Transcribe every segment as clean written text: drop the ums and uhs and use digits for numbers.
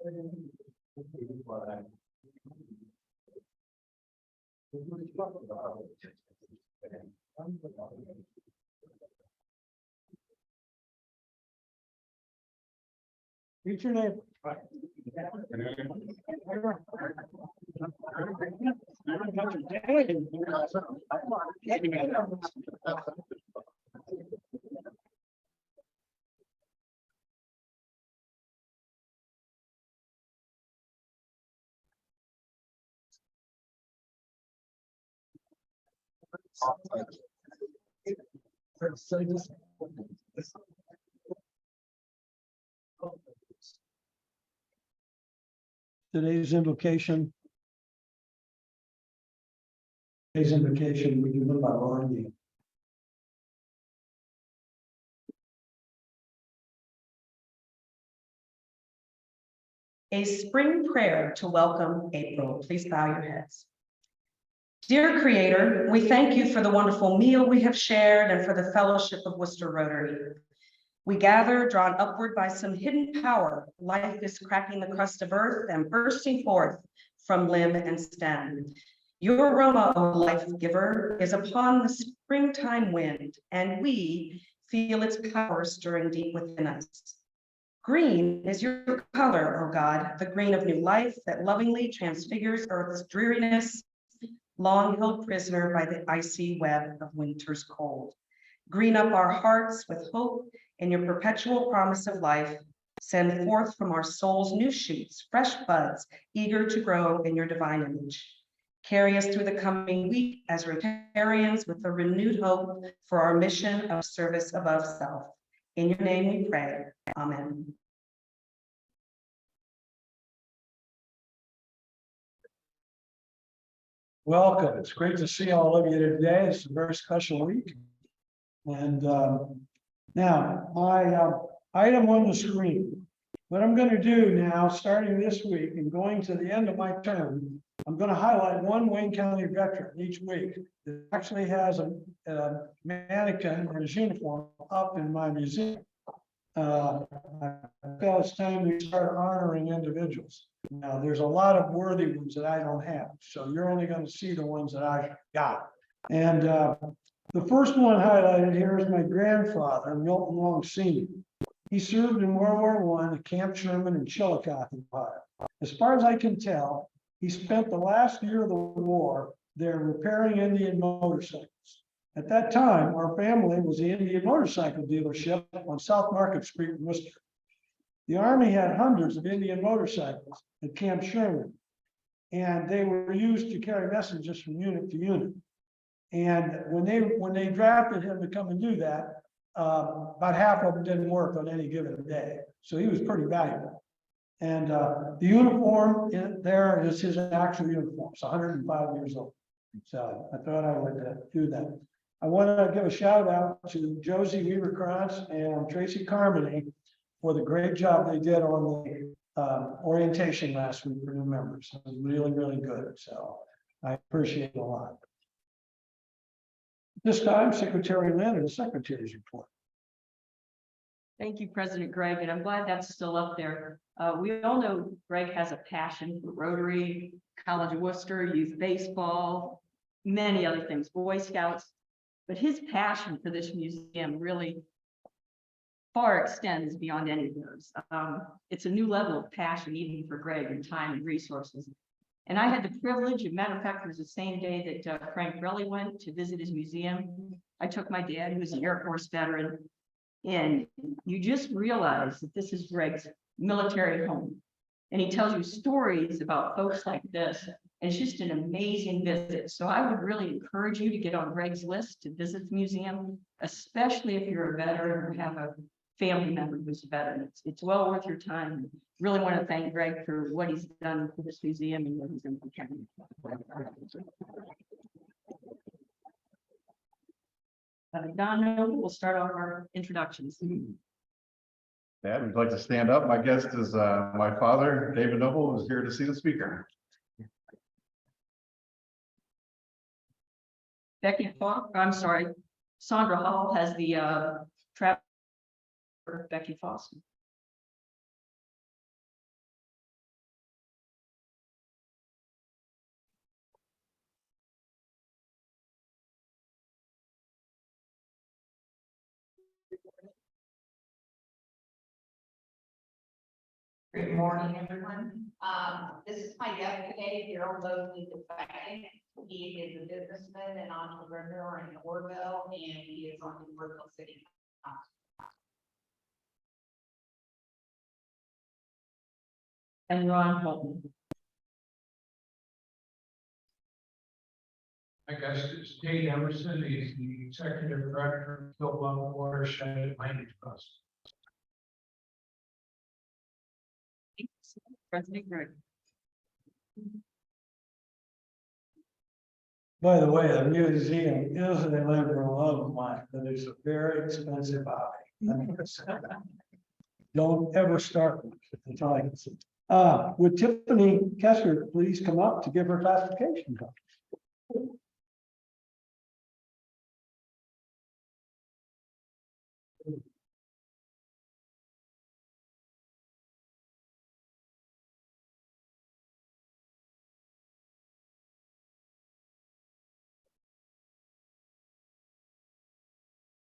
What's your name? Today's invocation. Today's invocation we do by Lord. A spring prayer to welcome April. Please bow your heads. Dear Creator, we thank you for the wonderful meal we have shared and for the fellowship of Worcester Rotary. We gather, drawn upward by some hidden power. Life is cracking the crust of earth and bursting forth from limb and stem. Your aroma, O life giver, is upon the springtime wind, and we feel its power stirring deep within us. Green is your color, O God, the green of new life that lovingly transfigures earth's dreariness, long held prisoner by the icy web of winter's cold. Green up our hearts with hope in your perpetual promise of life. Send forth from our souls new shoots, fresh buds, eager to grow in your divine image. Carry us through the coming week as Rotarians with a renewed hope for our mission of service above self. In your name we pray. Amen. Welcome. It's great to see all of you today. It's a very special week. And now my item on the screen. What I'm going to do now, starting this week and going to the end of my term, I'm going to highlight one Wayne County veteran each week that actually has a mannequin in his uniform up in my museum. I feel it's time we start honoring individuals. Now, there's a lot of worthy ones that I don't have, so you're only going to see the ones that I got. And the first one highlighted here is my grandfather, Milton Long Sr. He served in World War I at Camp Sherman in Chillicothe, Ohio. As far as I can tell, he spent the last year of the war there repairing Indian motorcycles. At that time, our family was the Indian motorcycle dealership on South Market Street in Worcester. The Army had hundreds of Indian motorcycles at Camp Sherman, and they were used to carry messages from unit to unit. And when they drafted him to come and do that, about half of them didn't work on any given day. So he was pretty valuable. And the uniform in there is his actual uniform. It's 105 years old. So I thought I would do that. I want to give a shout out to Josie Weaver-Krantz and Tracy Carmody for the great job they did on the orientation last week for new members. It was really, really good. So I appreciate it a lot. This time, Secretary Lynn and the Secretary's report. Thank you, President Greg, and I'm glad that's still up there. We all know Greg has a passion for Rotary, College of Worcester, youth baseball, many other things, Boy Scouts, but his passion for this museum really far extends beyond any of those. It's a new level of passion even for Greg and time and resources. And I had the privilege, as a matter of fact, it was the same day that Frank Relly went to visit his museum. I took my dad, who was an Air Force veteran, and you just realize that this is Greg's military home. And he tells you stories about folks like this. And it's just an amazing visit. So I would really encourage you to get on Greg's list to visit the museum, especially if you're a veteran or have a family member who's a veteran. It's well worth your time. Really want to thank Greg for what he's done for this museum and what he's done for the county. Don Noble will start off our introductions. Dad, would you like to stand up? My guest is my father, David Noble, who's here to see the speaker. Becky Falk, I'm sorry, Sandra Hall has the trap. Becky Foster. Good morning, everyone. This is my guest today, Daryl Mosley II. He is a businessman and entrepreneur in Orville, and he is on the Orville City Council. And Ron Holton. My guest is Dave Emerson. He's the executive director of Hillblow Watershed Land Trust. President Greg. By the way, the museum is a liberal of mine, but it's a very expensive hobby. Don't ever start with it, that's all I can say. Would Tiffany Kessler please come up to give her classification?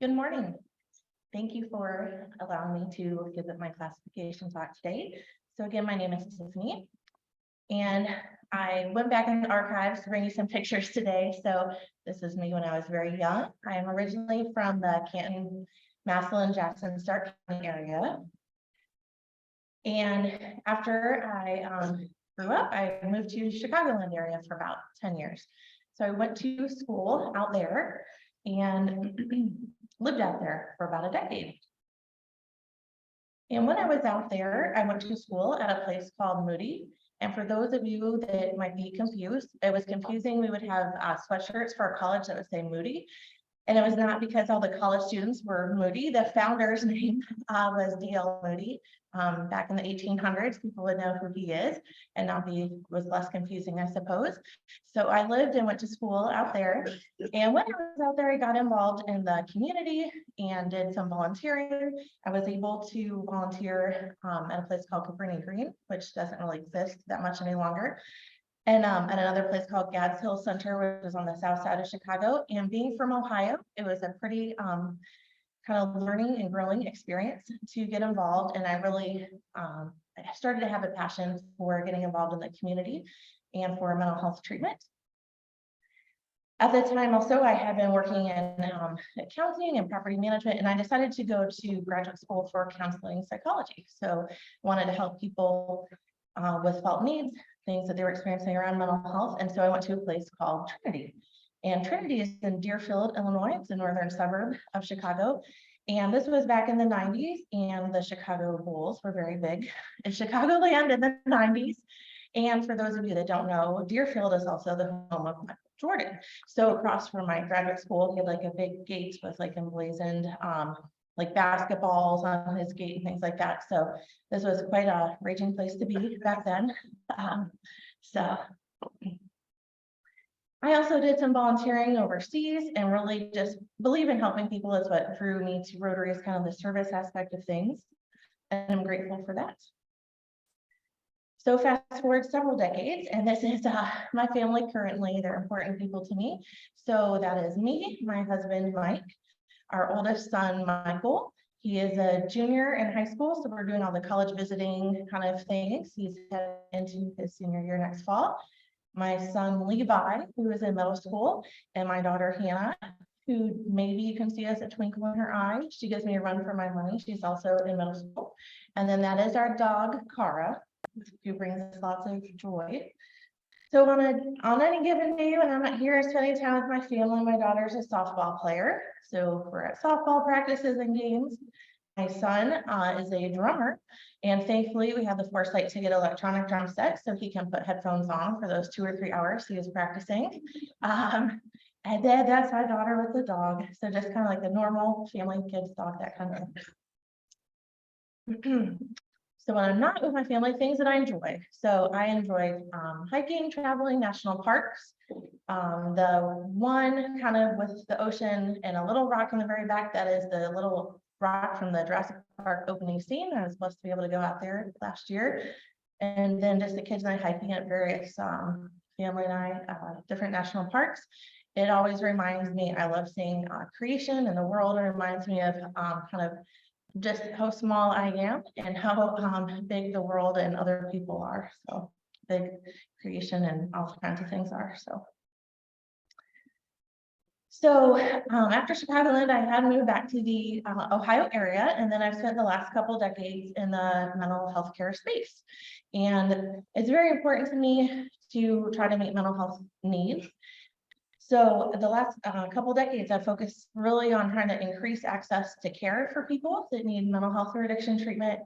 Good morning. Thank you for allowing me to give my classification talk today. So again, my name is Tiffany, and I went back in the archives to bring you some pictures today. So this is me when I was very young. I am originally from the Canton, Massillon, Jackson, Stark County area. And after I grew up, I moved to Chicagoland area for about 10 years. So I went to school out there and lived out there for about a decade. And when I was out there, I went to school at a place called Moody. And for those of you that might be confused, it was confusing. We would have sweatshirts for college that would say Moody. And it was not because all the college students were Moody. The founder's name was D.L. Moody. Back in the 1800s, people would know who he is, and now he was less confusing, I suppose. So I lived and went to school out there. And when I was out there, I got involved in the community and did some volunteering. I was able to volunteer at a place called Cabrini Green, which doesn't really exist that much any longer. And at another place called Gads Hill Center, which is on the south side of Chicago. And being from Ohio, it was a pretty kind of learning and growing experience to get involved. And I really I started to have a passion for getting involved in the community and for mental health treatment. At the time also, I had been working in accounting and property management, and I decided to go to graduate school for counseling psychology. So I wanted to help people with felt needs, things that they were experiencing around mental health. And so I went to a place called Trinity. And Trinity is in Deerfield, Illinois. It's a northern suburb of Chicago. And this was back in the 90s, and the Chicago Bulls were very big in Chicagoland in the 90s. And for those of you that don't know, Deerfield is also the home of Michael Jordan. So across from my graduate school, he had like a big gate with like emblazoned like basketballs on his gate and things like that. So this was quite a raging place to be back then. So I also did some volunteering overseas and really just believe in helping people. Is what drew me to Rotary, is kind of the service aspect of things. And I'm grateful for that. So fast forward several decades, and this is my family currently. They're important people to me. So that is me, my husband, Mike, our oldest son, Michael. He is a junior in high school, so we're doing all the college visiting kind of things. He's heading into his senior year next fall. My son, Levi, who is in middle school, and my daughter, Hannah, who maybe you can see as a twinkle in her eye. She gives me a run for my money. She's also in middle school. And then that is our dog, Cara, who brings us lots of joy. So on any given day when I'm not here spending time with my family, my daughter's a softball player. So we're at softball practices and games. My son is a drummer, and thankfully we have the foresight to get electronic drum sets so he can put headphones on for those 2 or 3 hours he is practicing. And then that's my daughter with the dog. So just kind of like the normal family, kids, dog, that kind of thing. So when I'm not with my family, things that I enjoy. So I enjoy hiking, traveling, national parks. The one kind of with the ocean and a little rock in the very back, that is the little rock from the Jurassic Park opening scene. I was blessed to be able to go out there last year. And then just the kids and I hiking at various family and I different national parks. It always reminds me, I love seeing creation and the world. It reminds me of kind of just how small I am and how big the world and other people are. So big creation and all kinds of things are. So after Chicagoland, I had moved back to the Ohio area, and then I've spent the last couple decades in the mental health care space. And it's very important to me to try to meet mental health needs. So the last couple decades, I focused really on trying to increase access to care for people that need mental health or addiction treatment,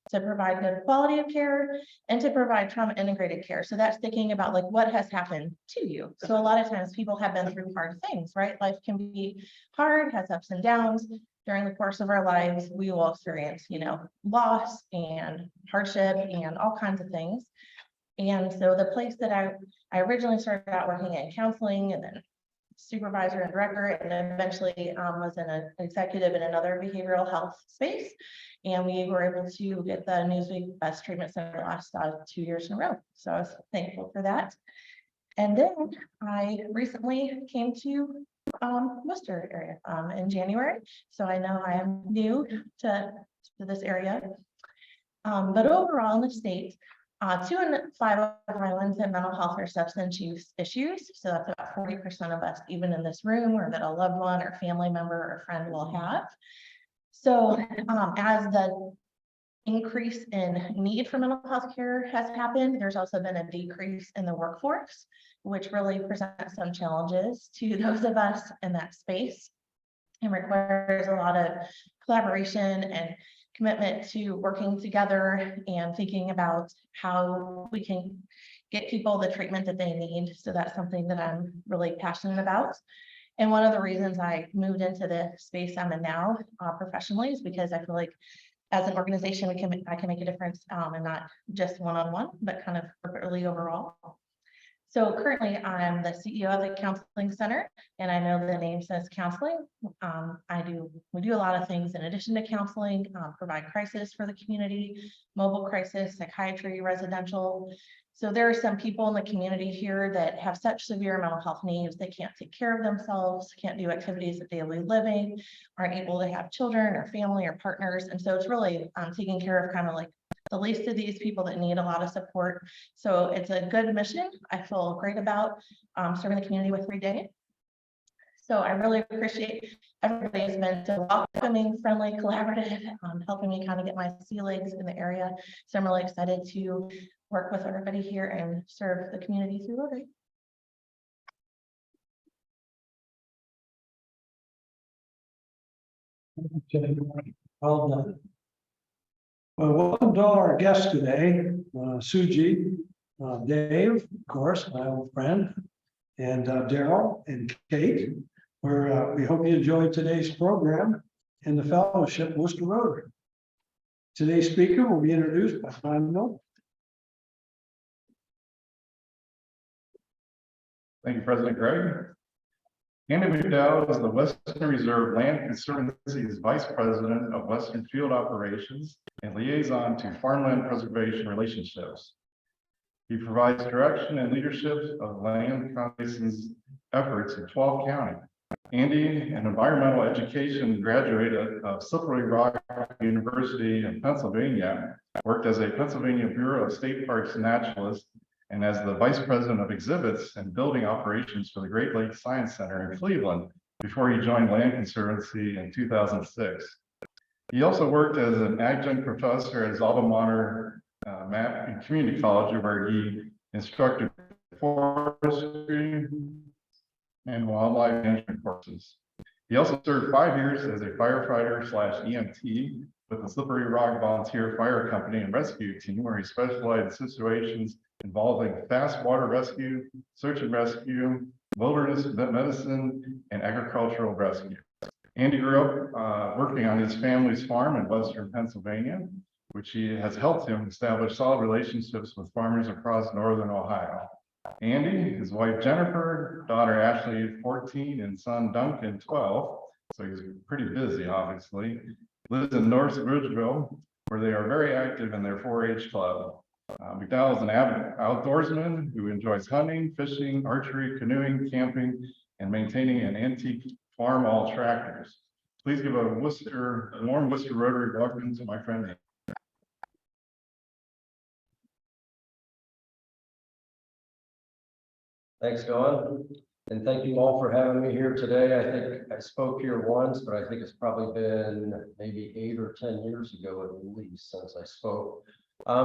to provide good quality of care, and to provide trauma integrated care. So that's thinking about like what has happened to you. So a lot of times people have been through hard things, right? Life can be hard, has ups and downs. During the course of our lives, we will experience, loss and hardship and all kinds of things. And so the place that I originally started out working in counseling, and then supervisor and director, and eventually was an executive in another behavioral health space. And we were able to get the Newsweek Best Treatment Center last 2 years in a row. So I was thankful for that. And then I recently came to Worcester area in January. So I know I am new to this area. But overall in the state, 2 in 5 Ohioans have mental health or substance use issues. So that's about 40% of us, even in this room, or that a loved one or family member or friend will have. So as the increase in need for mental health care has happened, there's also been a decrease in the workforce, which really presents some challenges to those of us in that space and requires a lot of collaboration and commitment to working together and thinking about how we can get people the treatment that they need. So that's something that I'm really passionate about. And one of the reasons I moved into the space I'm in now professionally is because I feel like as an organization, I can make a difference, and not just one-on-one, but kind of corporately overall. So currently I'm the CEO of the Counseling Center, and I know the name says counseling. We do a lot of things in addition to counseling, provide crisis for the community, mobile crisis, psychiatry, residential. So there are some people in the community here that have such severe mental health needs, they can't take care of themselves, can't do activities of daily living, aren't able to have children or family or partners. And so it's really taking care of kind of like the least of these people that need a lot of support. So it's a good mission. I feel great about serving the community with 3 days. So I really appreciate everybody has been so welcoming, friendly, collaborative, helping me kind of get my sea legs in the area. So I'm really excited to work with everybody here and serve the community through Rotary. Well done. Well, welcome to all our guests today, Suji, Dave, of course, my old friend, and Daryl and Kate. We hope you enjoyed today's program in the fellowship Worcester Rotary. Today's speaker will be introduced by Simon Noble. Thank you, President Greg. Andy McDowell is the Western Reserve Land Conservancy's Vice President of Western Field Operations and liaison to farmland preservation relationships. He provides direction and leadership of land conservation's efforts in 12 counties. Andy, an environmental education graduate of Slippery Rock University in Pennsylvania, worked as a Pennsylvania Bureau of State Parks naturalist and as the Vice President of Exhibits and Building Operations for the Great Lakes Science Center in Cleveland before he joined Land Conservancy in 2006. He also worked as an adjunct professor at his alma mater, Mapp and Community College, where he instructed forestry and wildlife management courses. He also served 5 years as a firefighter/EMT with the Slippery Rock Volunteer Fire Company and Rescue Team, where he specialized in situations involving fast water rescue, search and rescue, wilderness medicine, and agricultural rescue. Andy grew up working on his family's farm in Western Pennsylvania, which has helped him establish solid relationships with farmers across Northern Ohio. Andy, his wife Jennifer, daughter Ashley 14, and son Duncan 12, so he's pretty busy obviously, lives in North Ridgeville, where they are very active in their 4-H club. McDowell is an avid outdoorsman who enjoys hunting, fishing, archery, canoeing, camping, and maintaining an antique farm all tractors. Please give a warm Worcester Rotary welcome to my friend. Thanks, Dawn, and thank you all for having me here today. I think I spoke here once, but I think it's probably been maybe 8 or 10 years ago at least since I spoke.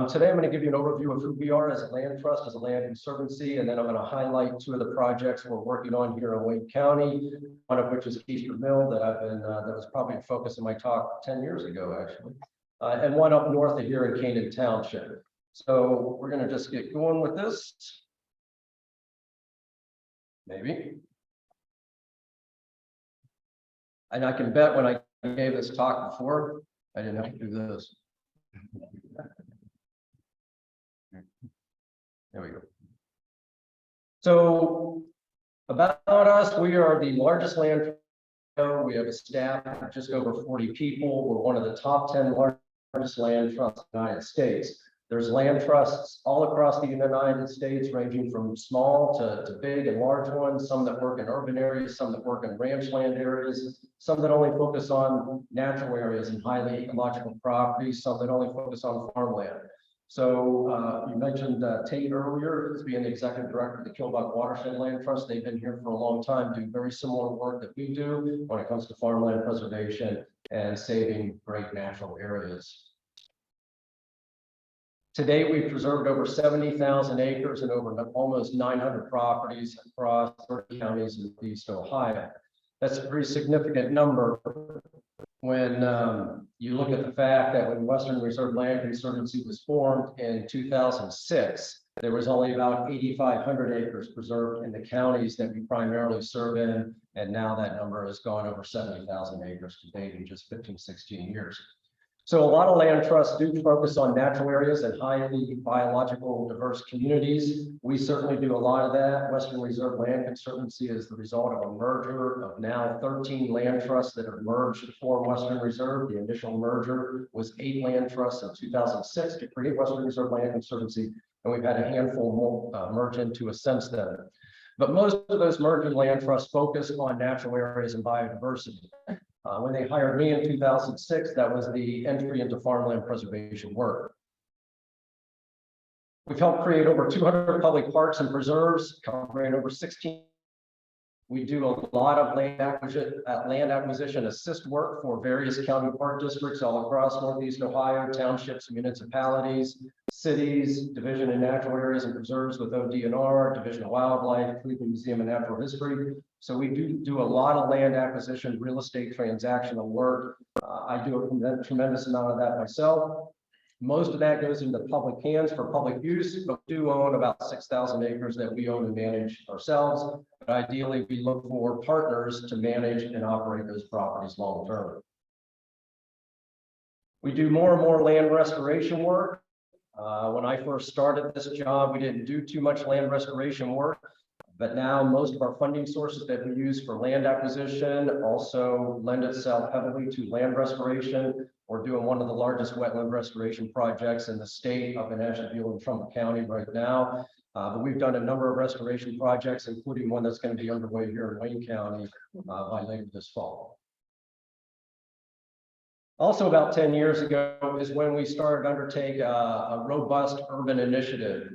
Today, I'm going to give you an overview of who we are as a land trust, as a land conservancy, and then I'm going to highlight 2 of the projects we're working on here in Wayne County, one of which is Keister Mill that that was probably the focus of my talk 10 years ago, actually, and one up north of here in Canaan Township. So we're going to just get going with this. Maybe. And I can bet when I gave this talk before, I didn't have to do this. There we go. So about us, we are the largest land trust. We have a staff of just over 40 people. We're one of the top 10 largest land trusts in the United States. There's land trusts all across the United States, ranging from small to big and large ones, some that work in urban areas, some that work in ranch land areas, some that only focus on natural areas and highly ecological properties, some that only focus on farmland. So you mentioned Tate earlier as being the executive director of the Killbuck Watershed Land Trust. They've been here for a long time, doing very similar work that we do when it comes to farmland preservation and saving great natural areas. Today, we've preserved over 70,000 acres and over almost 900 properties across 30 counties in East Ohio. That's a pretty significant number when you look at the fact that when Western Reserve Land Conservancy was formed in 2006, there was only about 8,500 acres preserved in the counties that we primarily serve in, and now that number has gone over 70,000 acres to date in just 15, 16 years. So a lot of land trusts do focus on natural areas and highly biological diverse communities. We certainly do a lot of that. Western Reserve Land Conservancy is the result of a merger of now 13 land trusts that have merged to form Western Reserve. The initial merger was 8 land trusts in 2006 to create Western Reserve Land Conservancy, and we've had a handful more merge into it since then. But most of those merging land trusts focus on natural areas and biodiversity. When they hired me in 2006, that was the entry into farmland preservation work. We've helped create over 200 public parks and preserves, covering over 16. We do a lot of land acquisition assist work for various county park districts all across Northeast Ohio, townships, municipalities, cities, Division of Natural Areas and Preserves with ODNR, Division of Wildlife, Cleveland Museum of Natural History. So we do a lot of land acquisition, real estate transactional work. I do a tremendous amount of that myself. Most of that goes into public hands for public use, but we do own about 6,000 acres that we own and manage ourselves. But ideally, we look for partners to manage and operate those properties long term. We do more and more land restoration work. When I first started this job, we didn't do too much land restoration work. But now most of our funding sources that we use for land acquisition also lend itself heavily to land restoration. We're doing one of the largest wetland restoration projects in the state up in Asheville and Trumbull County right now. But we've done a number of restoration projects, including one that's going to be underway here in Wayne County by later this fall. Also, about 10 years ago is when we started to undertake a robust urban initiative.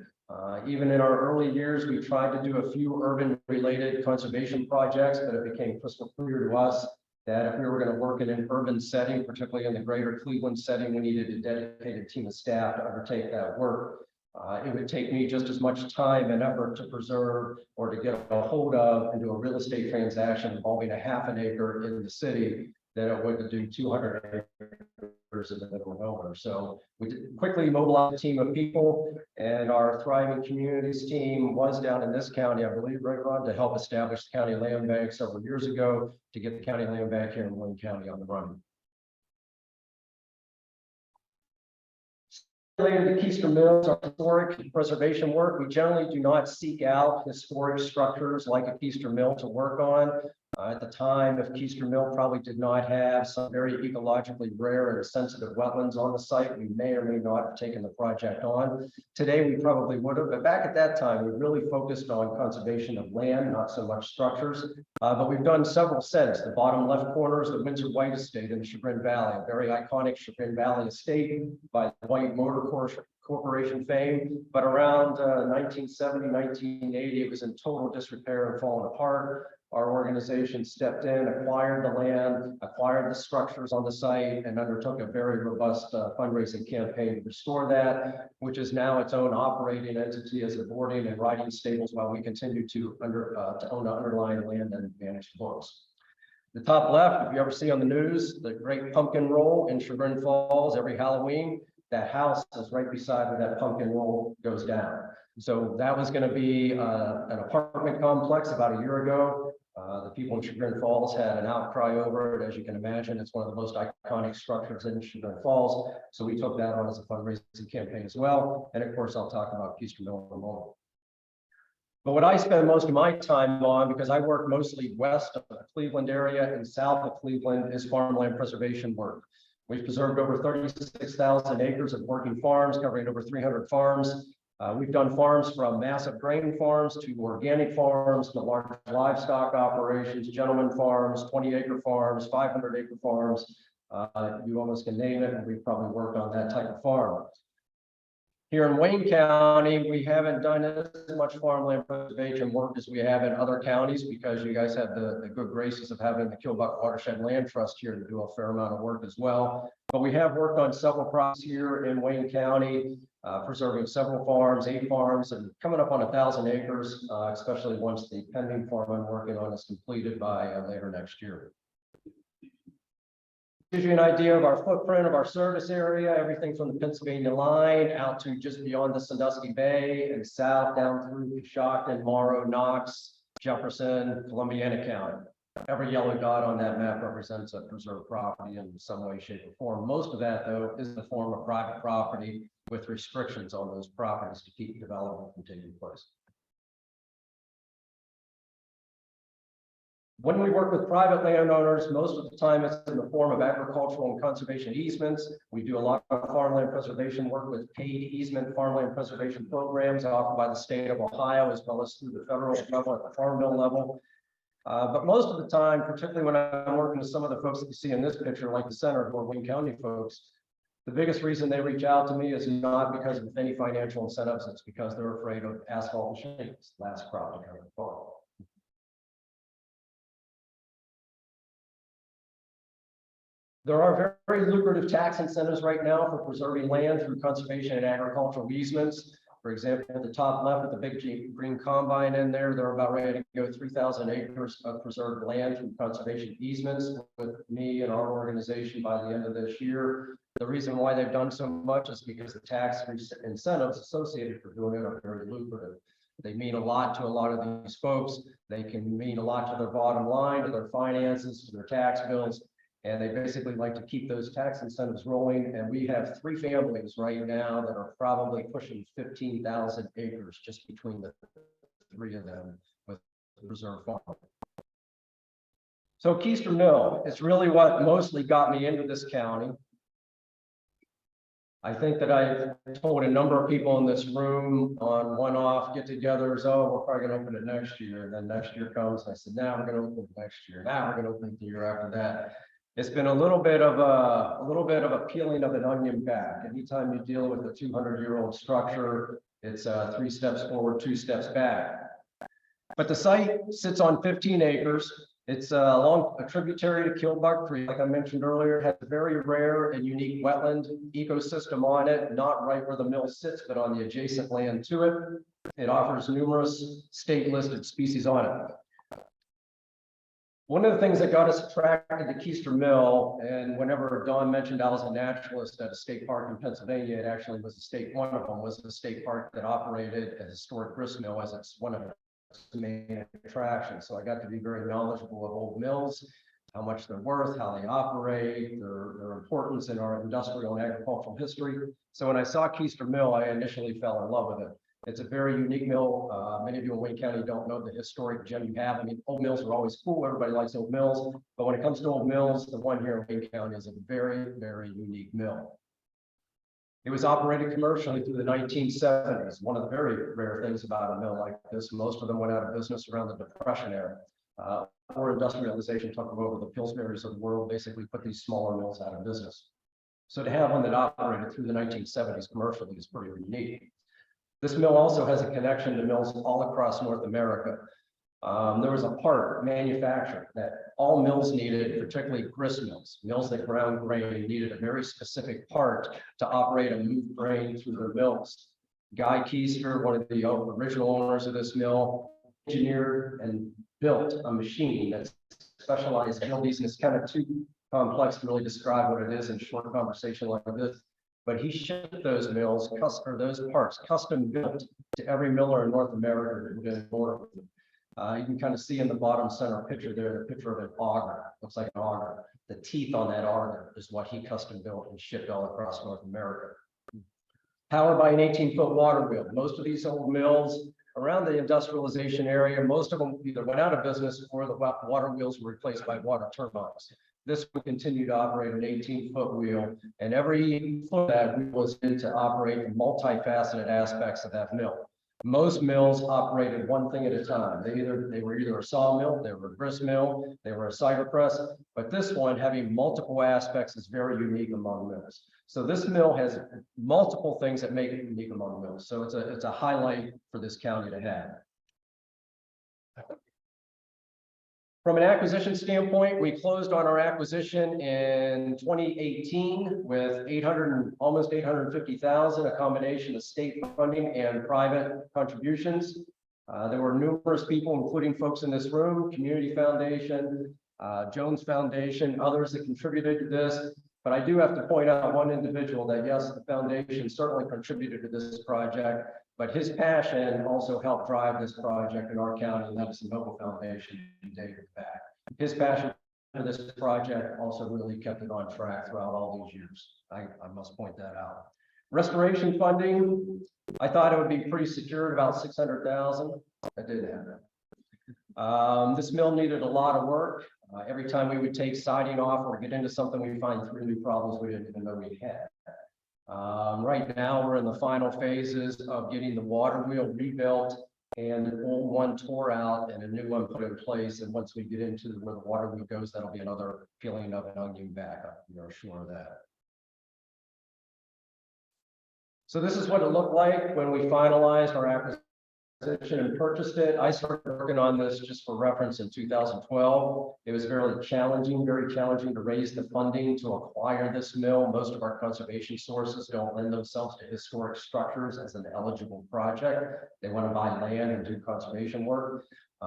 Even in our early years, we tried to do a few urban-related conservation projects, but it became crystal clear to us that if we were going to work in an urban setting, particularly in the greater Cleveland setting, we needed a dedicated team of staff to undertake that work. It would take me just as much time and effort to preserve or to get a hold of and do a real estate transaction involving a half an acre in the city than it would to do 200 acres in the middle of nowhere. So we quickly mobilized a team of people, and our Thriving Communities team was down in this county, I believe, right, Ron, to help establish the county land bank several years ago to get the county land bank here in Wayne County on the run. Related to Keister Mills, our historic preservation work, we generally do not seek out historic structures like a Keister Mill to work on. At the time, if Keister Mill probably did not have some very ecologically rare and sensitive wetlands on the site, we may or may not have taken the project on. Today, we probably would have, but back at that time, we really focused on conservation of land, not so much structures. But we've done several since. The bottom left corner is the Windsor White Estate in the Chagrin Valley, a very iconic Chagrin Valley estate by the White Motor Corporation fame. But around 1970, 1980, it was in total disrepair and falling apart. Our organization stepped in, acquired the land, acquired the structures on the site, and undertook a very robust fundraising campaign to restore that, which is now its own operating entity as a boarding and riding stables while we continue to own the underlying land and manage the books. The top left, if you ever see on the news, the great pumpkin roll in Chagrin Falls every Halloween, that house is right beside where that pumpkin roll goes down. So that was going to be an apartment complex about a year ago. The people in Chagrin Falls had an outcry over it. As you can imagine, it's one of the most iconic structures in Chagrin Falls. So we took that on as a fundraising campaign as well. And of course, I'll talk about Keister Mill in a moment. But what I spend most of my time on, because I work mostly west of the Cleveland area and south of Cleveland, is farmland preservation work. We've preserved over 36,000 acres of working farms, covering over 300 farms. We've done farms from massive grain farms to organic farms to large livestock operations, gentleman farms, 20-acre farms, 500-acre farms. You almost can name it, and we've probably worked on that type of farm. Here in Wayne County, we haven't done as much farmland preservation work as we have in other counties because you guys have the good graces of having the Killbuck Watershed Land Trust here to do a fair amount of work as well. But we have worked on several projects here in Wayne County, preserving several farms, 8 farms, and coming up on 1,000 acres, especially once the pending farm I'm working on is completed by later next year. Gives you an idea of our footprint of our service area, everything from the Pennsylvania line out to just beyond the Sandusky Bay and south down through Coshocton, Morrow, Knox, Jefferson, Columbiana County. Every yellow dot on that map represents a preserved property in some way, shape, or form. Most of that, though, is in the form of private property with restrictions on those properties to keep development from taking place. When we work with private landowners, most of the time it's in the form of agricultural and conservation easements. We do a lot of farmland preservation work with paid easement farmland preservation programs offered by the state of Ohio, as well as through the federal level at the farm bill level. But most of the time, particularly when I'm working with some of the folks that you see in this picture, like the Center, who are Wayne County folks, the biggest reason they reach out to me is not because of any financial incentives, it's because they're afraid of asphalt and shingles, last crop to come and fall. There are very lucrative tax incentives right now for preserving land through conservation and agricultural easements. For example, at the top left with the big green combine in there, they're about ready to go 3,000 acres of preserved land through conservation easements with me and our organization by the end of this year. The reason why they've done so much is because the tax incentives associated for doing it are very lucrative. They mean a lot to a lot of these folks. They can mean a lot to their bottom line, to their finances, to their tax bills. And they basically like to keep those tax incentives rolling. And we have 3 families right now that are probably pushing 15,000 acres just between the 3 of them with reserve farm. So Keister Mill is really what mostly got me into this county. I think that I told a number of people in this room on one-off get-togethers, oh, we're probably going to open it next year. And then next year comes, and I said, now we're going to open it next year. Now we're going to open it the year after that. It's been a little bit of a peeling of an onion back. Anytime you deal with a 200-year-old structure, it's 3 steps forward, 2 steps back. But the site sits on 15 acres. It's along a tributary to Killbuck Creek, like I mentioned earlier. It has a very rare and unique wetland ecosystem on it, not right where the mill sits, but on the adjacent land to it. It offers numerous state-listed species on it. One of the things that got us attracted to Keister Mill, and whenever Don mentioned I was a naturalist at a state park in Pennsylvania, it actually was one of them was a state park that operated a historic grist mill as its one of its main attractions. So I got to be very knowledgeable of old mills, how much they're worth, how they operate, their importance in our industrial and agricultural history. So when I saw Keister Mill, I initially fell in love with it. It's a very unique mill. Many of you in Wayne County don't know the historic gem you have. I mean, old mills are always cool. Everybody likes old mills. But when it comes to old mills, the one here in Wayne County is a very, very unique mill. It was operated commercially through the 1970s. One of the very rare things about a mill like this, most of them went out of business around the Depression era. Or industrialization took over. The Pillsbury's of the world basically put these smaller mills out of business. So to have one that operated through the 1970s commercially is pretty unique. This mill also has a connection to mills all across North America. There was a part manufactured that all mills needed, particularly grist mills. Mills that ground grain needed a very specific part to operate and move grain through their mills. Guy Keister, one of the original owners of this mill, engineered and built a machine that specialized in these, and it's kind of too complex to really describe what it is in a short conversation like this. But he shipped those mills, or those parts, custom built to every miller in North America that did order. You can kind of see in the bottom center picture there, the picture of an auger. Looks like an auger. The teeth on that auger is what he custom built and shipped all across North America. Powered by an 18-foot water wheel. Most of these old mills around the industrialization area, most of them either went out of business or the water wheels were replaced by water turbines. This would continue to operate an 18-foot wheel, and every foot of that wheel was in to operate the multifaceted aspects of that mill. Most mills operated one thing at a time. They were either a sawmill, they were a grist mill, they were a cider press, but this one having multiple aspects is very unique among mills. So this mill has multiple things that make it unique among mills. So it's a highlight for this county to have. From an acquisition standpoint, we closed on our acquisition in 2018 with almost 850,000, a combination of state funding and private contributions. There were numerous people, including folks in this room, Community Foundation, Jones Foundation, others that contributed to this. But I do have to point out one individual that, yes, the foundation certainly contributed to this project, but his passion also helped drive this project in our county, and that is the Noble Foundation dated back. His passion for this project also really kept it on track throughout all these years. I must point that out. Restoration funding, I thought it would be pretty secure at about 600,000. That didn't happen. This mill needed a lot of work. Every time we would take siding off or get into something, we find 3 new problems we didn't even know we had. Right now, we're in the final phases of getting the water wheel rebuilt and an old one tore out and a new one put in place. And once we get into where the water wheel goes, that'll be another peeling of an onion back. We are sure of that. So this is what it looked like when we finalized our acquisition and purchased it. I started working on this just for reference in 2012. It was very challenging to raise the funding to acquire this mill. Most of our conservation sources don't lend themselves to historic structures as an eligible project. They want to buy land and do conservation work.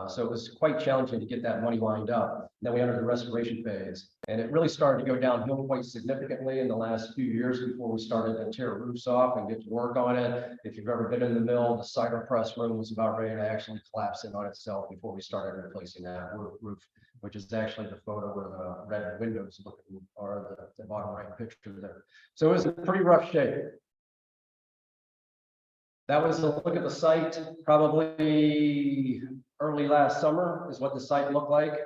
So it was quite challenging to get that money lined up. Then we entered the restoration phase, and it really started to go downhill quite significantly in the last few years before we started to tear roofs off and get to work on it. If you've ever been in the mill, the cider press room was about ready to actually collapse in on itself before we started replacing that roof, which is actually the photo where the red windows looking, or the bottom right picture there. So it was in pretty rough shape. That was a look at the site, probably early last summer is what the site looked like.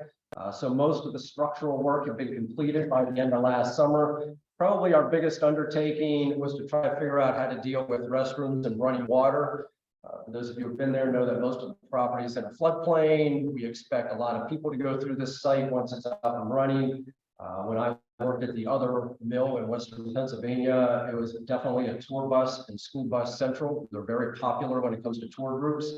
So most of the structural work had been completed by the end of last summer. Probably our biggest undertaking was to try to figure out how to deal with restrooms and running water. For those of you who've been there know that most of the property is in a floodplain. We expect a lot of people to go through this site once it's up and running. When I worked at the other mill in Western Pennsylvania, it was definitely a tour bus and school bus central. They're very popular when it comes to tour groups.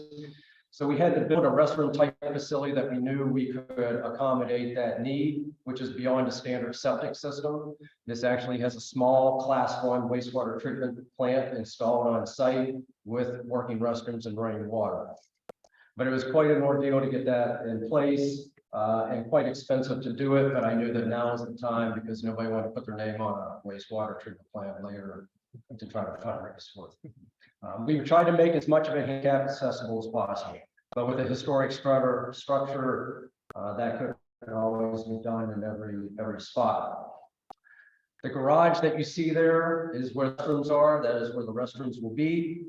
So we had to build a restroom type facility that we knew we could accommodate that need, which is beyond a standard septic system. This actually has a small class 1 wastewater treatment plant installed on site with working restrooms and running water. But it was quite an ordeal to get that in place. And quite expensive to do it, but I knew that now is the time because nobody wanted to put their name on a wastewater treatment plant later to try to fundraise for it. We tried to make as much of it handicap accessible as possible, but with a historic structure that could always be done in every spot. The garage that you see there is where the restrooms are. That is where the restrooms will be.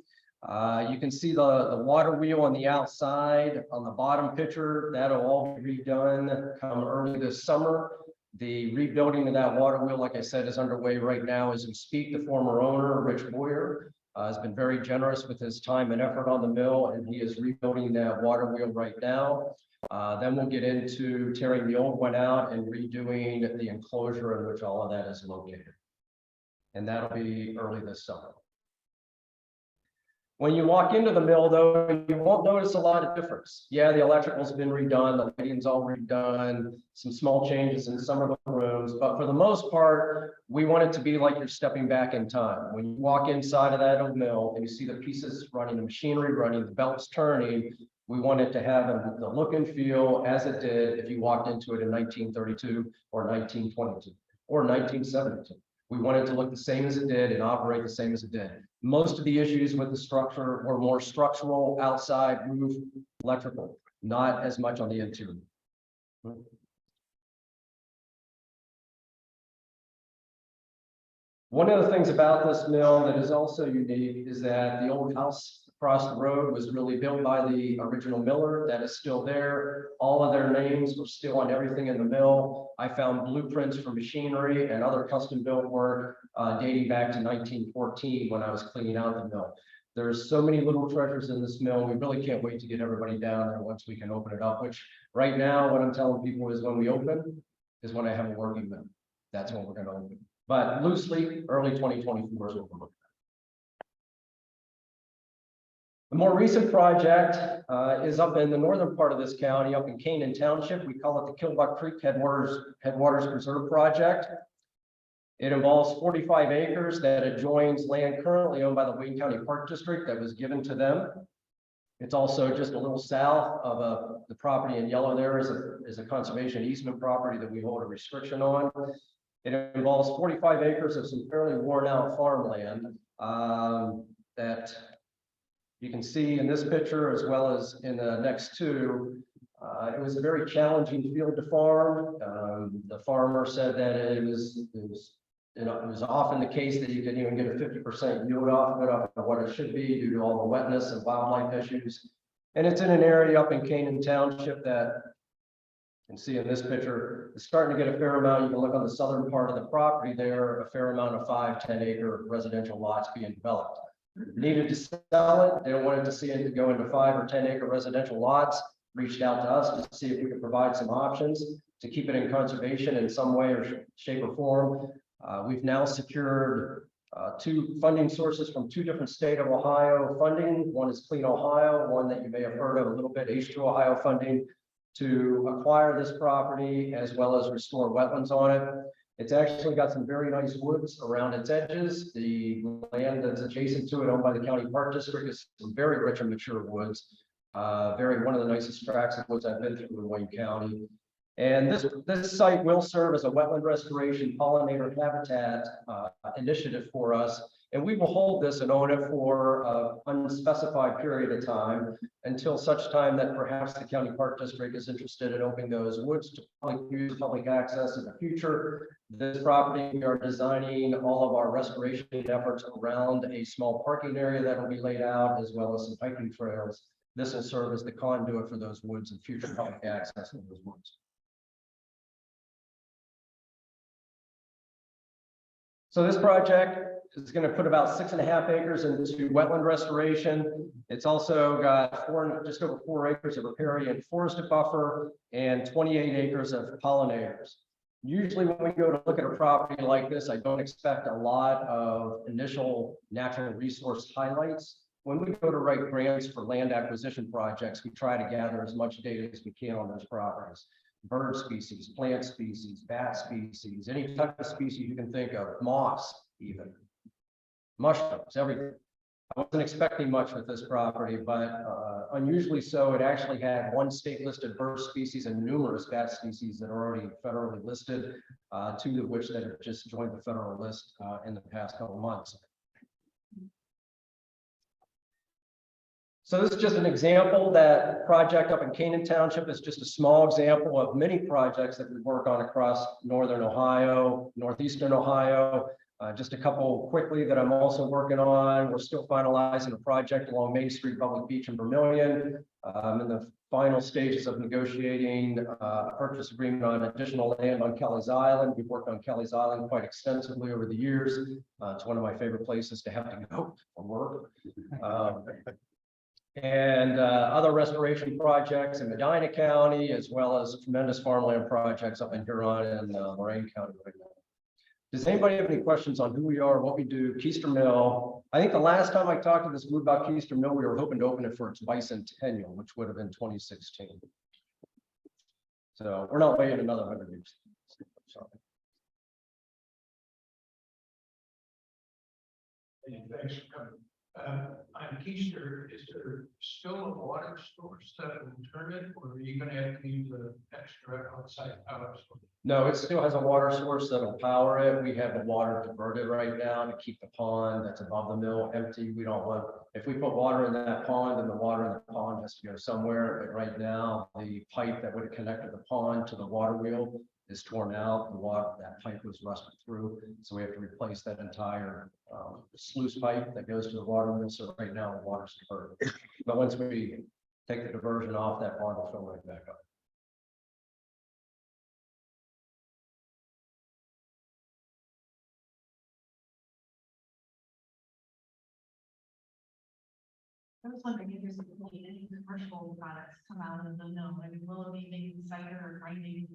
You can see the water wheel on the outside on the bottom picture. That'll all be redone come early this summer. The rebuilding of that water wheel, like I said, is underway right now as we speak. The former owner, Rich Boyer, has been very generous with his time and effort on the mill, and he is rebuilding that water wheel right now. Then we'll get into tearing the old one out and redoing the enclosure in which all of that is located. And that'll be early this summer. When you walk into the mill, though, you won't notice a lot of difference. Yeah, the electrical's been redone, the lighting's all redone, some small changes in some of the rooms, but for the most part, we want it to be like you're stepping back in time. When you walk inside of that old mill and you see the pieces running, the machinery running, the belts turning, we want it to have the look and feel as it did if you walked into it in 1932 or 1922 or 1972. We want it to look the same as it did and operate the same as it did. Most of the issues with the structure were more structural, outside, roof, electrical, not as much on the interior. One of the things about this mill that is also unique is that the old house across the road was really built by the original miller. That is still there. All of their names were still on everything in the mill. I found blueprints for machinery and other custom built work dating back to 1914 when I was cleaning out the mill. There's so many little treasures in this mill. We really can't wait to get everybody down there once we can open it up, which right now what I'm telling people is when we open is when I have a working mill. That's when we're going to open. But loosely, early 2024 is what we're looking at. The more recent project is up in the northern part of this county, up in Canaan Township. We call it the Killbuck Creek Headwaters Preserve Project. It involves 45 acres that adjoins land currently owned by the Wayne County Park District that was given to them. It's also just a little south of the property in yellow there is a conservation easement property that we hold a restriction on. It involves 45 acres of some fairly worn out farmland that you can see in this picture as well as in the next two. It was a very challenging field to farm. The farmer said that it was often the case that you couldn't even get a 50% yield off of it, off of what it should be due to all the wetness and wildlife issues. And it's in an area up in Canaan Township that you can see in this picture, it's starting to get a fair amount. You can look on the southern part of the property there, a fair amount of 5-10 acre residential lots being developed. Needed to sell it. They don't want to see it to go into 5 or 10 acre residential lots. Reached out to us to see if we could provide some options to keep it in conservation in some way or shape or form. We've now secured 2 funding sources from 2 different state of Ohio funding. One is Clean Ohio, one that you may have heard of a little bit, H2 Ohio funding, to acquire this property as well as restore wetlands on it. It's actually got some very nice woods around its edges. The land that's adjacent to it, owned by the County Park District, is some very rich and mature woods. One of the nicest tracts of woods I've been through in Wayne County. And this site will serve as a wetland restoration pollinator habitat initiative for us. And we will hold this and own it for an unspecified period of time until such time that perhaps the County Park District is interested in opening those woods to public access in the future. This property, we are designing all of our restoration efforts around a small parking area that will be laid out, as well as some hiking trails. This will serve as the conduit for those woods and future public access in those woods. So this project is going to put about 6.5 acres into wetland restoration. It's also got just over 4 acres of riparian forested buffer and 28 acres of pollinators. Usually when we go to look at a property like this, I don't expect a lot of initial natural resource highlights. When we go to write grants for land acquisition projects, we try to gather as much data as we can on those properties. Bird species, plant species, bat species, any type of species you can think of, moss even, mushrooms, everything. I wasn't expecting much with this property, but unusually so, it actually had 1 state listed bird species and numerous bat species that are already federally listed, 2 of which that have just joined the federal list in the past couple months. So this is just an example. That project up in Canaan Township is just a small example of many projects that we work on across northern Ohio, northeastern Ohio. Just a couple quickly that I'm also working on. We're still finalizing a project along Main Street, Public Beach in Vermillion. I'm in the final stages of negotiating a purchase agreement on additional land on Kelly's Island. We've worked on Kelly's Island quite extensively over the years. It's one of my favorite places to have to go for work. And other restoration projects in Medina County, as well as tremendous farmland projects up in Huron and Lorain County right now. Does anybody have any questions on who we are, what we do? Keister Mill. I think the last time I talked to this group about Keister Mill, we were hoping to open it for its bicentennial, which would have been 2016. So we're not waiting another 100 years. Sorry. Thanks for coming. On Keister, is there still a water source that will turn it, or are you gonna have to use the extra outside power source? No, it still has a water source that'll power it. We have the water diverted right now to keep the pond that's above the mill empty. We don't want, if we put water in that pond, then the water in the pond has to go somewhere. But right now, the pipe that would have connected the pond to the water wheel is torn out. The water, that pipe was rusted through. So we have to replace that entire sluice pipe that goes to the water wheel. So right now, the water's diverted. But once we take the diversion off, that pond will fill right back up. I was wondering if there's any commercial products come out of the mill. I mean, will it be making cider or grinding,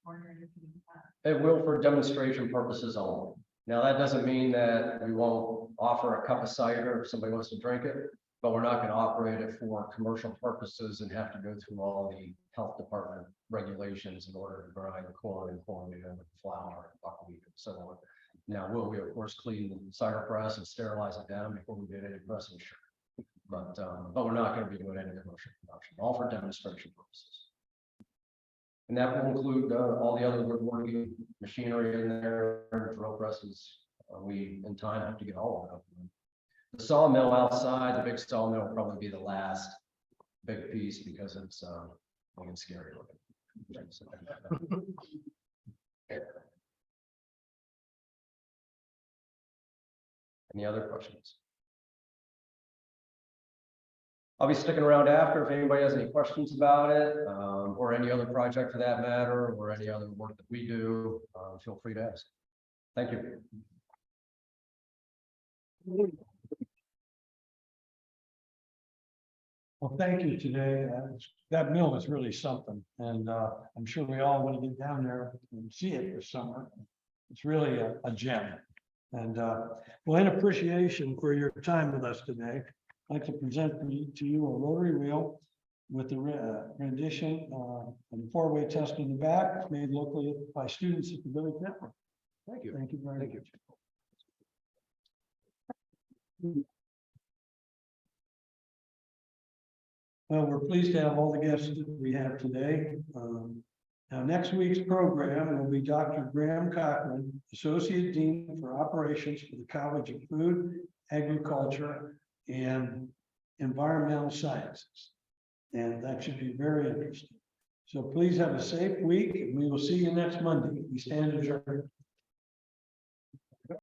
or anything like that? It will for demonstration purposes only. Now, that doesn't mean that we won't offer a cup of cider if somebody wants to drink it, but we're not going to operate it for commercial purposes and have to go through all the health department regulations in order to grind corn and cornmeal and flour and buckwheat and so on. Now, will we of course clean the cider press and sterilize it down before we get any pressing? Sure. But we're not going to be doing any commercial production, all for demonstration purposes. And that will include all the other woodworking machinery in there, drill presses. We in time have to get all of them. The sawmill outside, the big sawmill will probably be the last big piece because it's looking scary looking. Any other questions? I'll be sticking around after if anybody has any questions about it, or any other project for that matter, or any other work that we do. Feel free to ask. Thank you. Well, thank you today. That mill is really something, and I'm sure we all want to get down there and see it this summer. It's really a gem. And well, in appreciation for your time with us today, I'd like to present to you a rotary wheel with the rendition and four-way test in the back, made locally by students at the Village Network. Thank you. Thank you very much. Well, we're pleased to have all the guests that we have today. Now, next week's program will be Dr. Graham Cochran, Associate Dean for Operations for the College of Food, Agriculture, and Environmental Sciences. And that should be very interesting. So please have a safe week, and we will see you next Monday. We stand adjourned.